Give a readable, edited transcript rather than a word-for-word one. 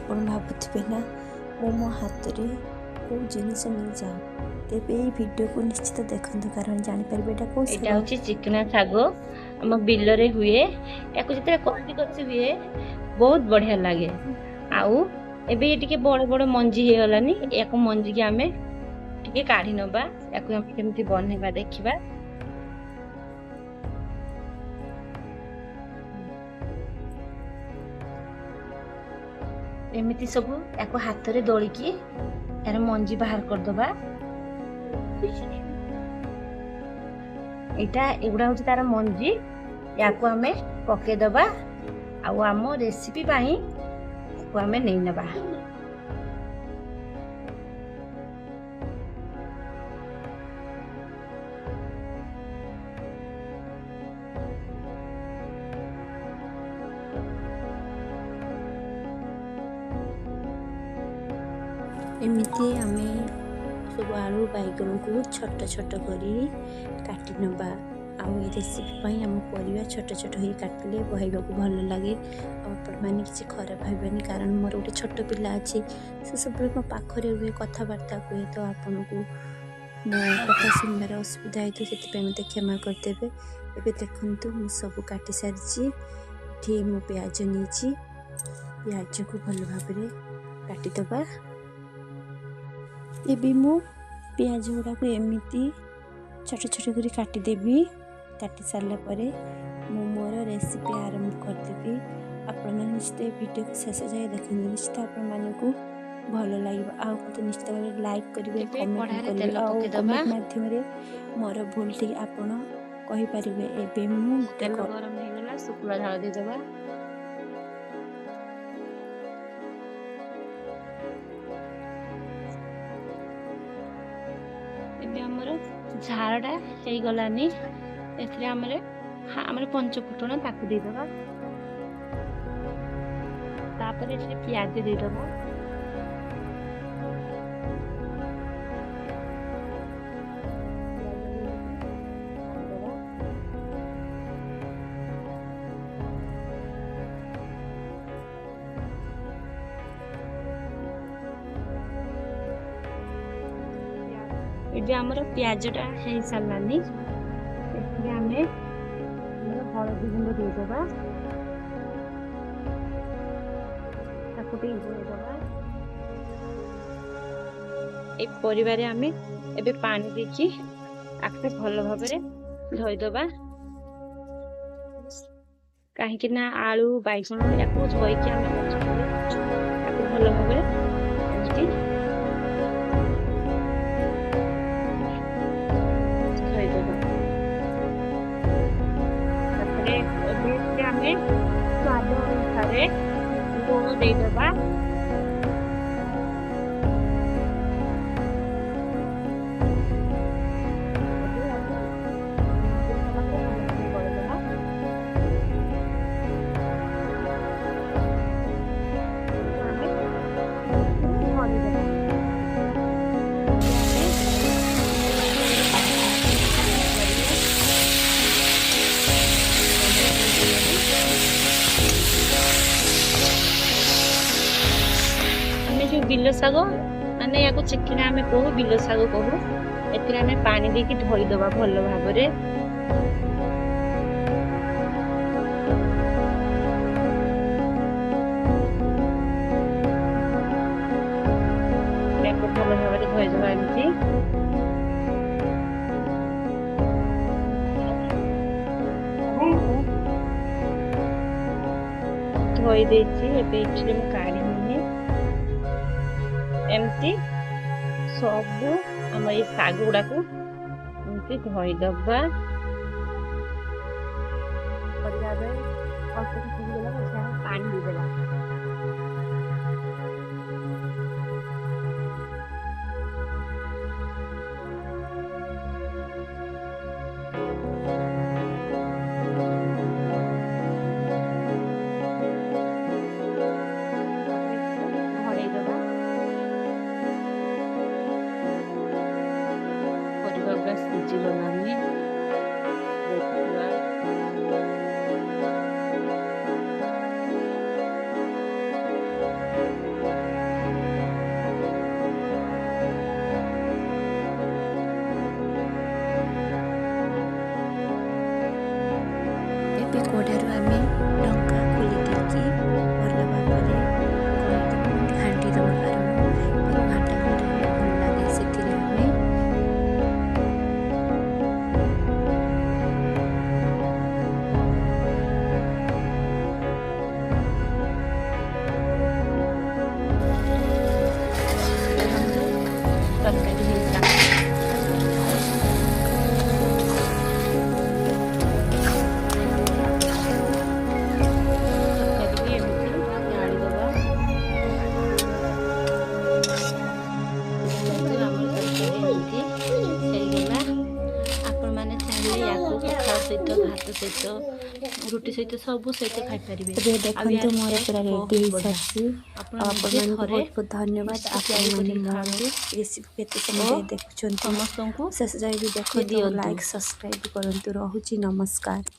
ଆପଣ ଭାବୁଥିବେ ନା ମୁଁ ମୋ ହାତରେ କେଉଁ ଜିନିଷ ନେଇଯାଉ, ତେବେ ଏଇ ଭିଡ଼ିଓକୁ ନିଶ୍ଚିତ ଦେଖନ୍ତୁ କାରଣ ଜାଣିପାରିବେ ଏଇଟା କେଉଁ ଶାଗ। ଏଇଟା ହେଉଛି ଚିକନା ଶାଗ, ଆମ ବିଲରେ ହୁଏ। ୟାକୁ ଯେତେବେଳେ କଷି କଷି ହୁଏ ବହୁତ ବଢ଼ିଆ ଲାଗେ। ଆଉ ଏବେ ଟିକେ ବଡ଼ ବଡ଼ ମଞ୍ଜି ହେଇଗଲାନି, ୟାକୁ ମଞ୍ଜିକି ଆମେ ଟିକେ କାଢ଼ି ନେବା। ୟାକୁ ଆମେ କେମିତି ବନେଇବା ଦେଖିବା। ଏମିତି ସବୁ ୟାକୁ ହାତରେ ଦଳିକି ୟାର ମଞ୍ଜି ବାହାର କରିଦବା। ଏଗୁଡ଼ା ହେଉଛି ତାର ମଞ୍ଜି। ୟାକୁ ଆମେ ପକେଇଦବା ଆଉ ଆମ ରେସିପି ପାଇଁ ୟାକୁ ଆମେ ନେଇନେବା। ଏମିତି ଆମେ ସବୁ ଆଳୁ ବାଇଗଣକୁ ଛୋଟ ଛୋଟ କରି କାଟି ନେବା। ଆଉ ଏ ରେସିପି ପାଇଁ ଆମ ପରିବା ଛୋଟ ଛୋଟ ହୋଇ କାଟିଲେ ବହାଇବାକୁ ଭଲ ଲାଗେ। ଆଉ ଆପଣମାନେ କିଛି ଖରାପ ଭାବିବେନି କାରଣ ମୋର ଗୋଟେ ଛୋଟ ପିଲା ଅଛି, ସେ ସବୁବେଳେ ମୋ ପାଖରେ ରୁହେ, କଥାବାର୍ତ୍ତା କୁହେ, ତ ଆପଣଙ୍କୁ ମୋ କଥା ଶୁଣିବାର ଅସୁବିଧା ହେଇଥିବ, ସେଥିପାଇଁ ମୋତେ କ୍ଷମା କରିଦେବେ। ଏବେ ଦେଖନ୍ତୁ ମୁଁ ସବୁ କାଟି ସାରିଛି। ଏଠି ମୁଁ ପିଆଜ ନେଇଛି, ପିଆଜକୁ ଭଲ ଭାବରେ କାଟିଦେବା। ଏବେ ମୁଁ ପିଆଜ ଗୁଡ଼ାକୁ ଏମିତି ଛୋଟ ଛୋଟ କରି କାଟିଦେବି। କାଟି ସାରିଲା ପରେ ମୁଁ ମୋର ରେସିପି ଆରମ୍ଭ କରିଦେବି। ଆପଣମାନେ ନିଶ୍ଚିତ ଏ ଭିଡ଼ିଓକୁ ଶେଷ ଯାଏ ଦେଖନ୍ତୁ, ନିଶ୍ଚିତ ଆପଣମାନଙ୍କୁ ଭଲ ଲାଗିବ। ଆଉ ମୋତେ ନିଶ୍ଚିତ ଭାବରେ ଲାଇକ୍ କରିବେ, ଏବେ କମେଣ୍ଟ କଢ଼ାରେ କରିବେ, ତେଲ ଆଉ ପକେଇଦବା। କମେଣ୍ଟ ମାଧ୍ୟମରେ ମୋର ଭୁଲଟି ଆପଣ କହିପାରିବେ। ଏବେ ମୁଁ ଗୋଟେ ତେଲ ଗରମ ହେଇଗଲା, ଶୁଖିଲା ଝାଳ ଦେଇଦବା। ଏବେ ଆମର ଝାଳଟା ହେଇଗଲାନି, ଏଥିରେ ଆମର ପଞ୍ଚ ଫୁଟଣ ତାକୁ ଦେଇଦବା। ତାପରେ ଏଥିରେ ପିଆଜ ଦେଇଦବା। ଏବେ ଆମର ପିଆଜଟା ହେଇସାରିଲାନି, ଏଥିରେ ଆମେ ହଳଦୀ ଗୁଣ୍ଡ ଦେଇଦବା। ତାକୁ ଟିକେ ଧୋଇଦବା। এই ପରିବାରେ ଆମେ ଏବେ ପାଣି ଦେଇକି ଆକୁ ଭଲ ଭାବରେ ଧୋଇଦବା। କାହିଁକି ନା ଆଳୁ ବାଇଗଣ ୟାକୁ ଧୋଇକି ଆମେ ରଖିଥିଲେ, ତାକୁ ଭଲ ଭାବରେ ଏମିତି ଧୋଇଦବା। ତାପରେ ଏବେ ଏଥିରେ ଆମେ ସ୍ୱାଦ ଅନୁସାରେ ଲୁଣ ଦେଇଦବା। ବିଲ ଶାଗ ମାନେ ୟାକୁ ଚିକିନା ଆମେ କହୁ, ବିଲ ଶାଗ କହୁ। ଏଥିରେ ଆମେ ପାଣି ଦେଇକି ଧୋଇଦବା ଭଲ ଭାବରେ। ୟାକୁ ଭଲ ଭାବରେ ଧୋଇଦବା ଏମିତି। ଧୋଇ ଦେଇଛି, ଏବେ ଏଥିରେ ମୁଁ କାଢିନି। ଏମିତି ସବୁ ଆମ ଏଇ ଶାଗ ଗୁଡାକୁ ଏମିତି ଧୋଇଦବା। ଅଳ୍ପ ସିଝିଗଲା ପରେ ଆମେ ପାଣି ଦେଇଦେବା। ଘୋଡେଇଦବା। ପରିବା ପୁରା ସିଝିଗଲାଣି, ଦେଖିବା। सहित रुटी सहित सब सहित खाई पारिबे। ଏବେ ଦେଖନ୍ତୁ ମୋର ପୁରା ରେଡ଼ି ହେଇସାରିଛି। ଆପଣ ଆଉ ନିଜେ ଆପଣମାନଙ୍କୁ ଥରେ ବହୁତ ବହୁତ ଧନ୍ୟବାଦ। ତିଆରି ଆପଣମାନେ କରି ମୋର ଖାଆନ୍ତୁ ରେସିପି କେତେ ସମୟ ଓ ଯାଏ ଦେଖୁଛନ୍ତି ସମସ୍ତଙ୍କୁ ଶେଷ ଯାଏ ବି ଦେଖନ୍ତୁ, ଦିଅନ୍ତୁ। ଲାଇକ୍ ସବସ୍କ୍ରାଇବ୍ କରନ୍ତୁ। ରହୁଛି, ନମସ୍କାର।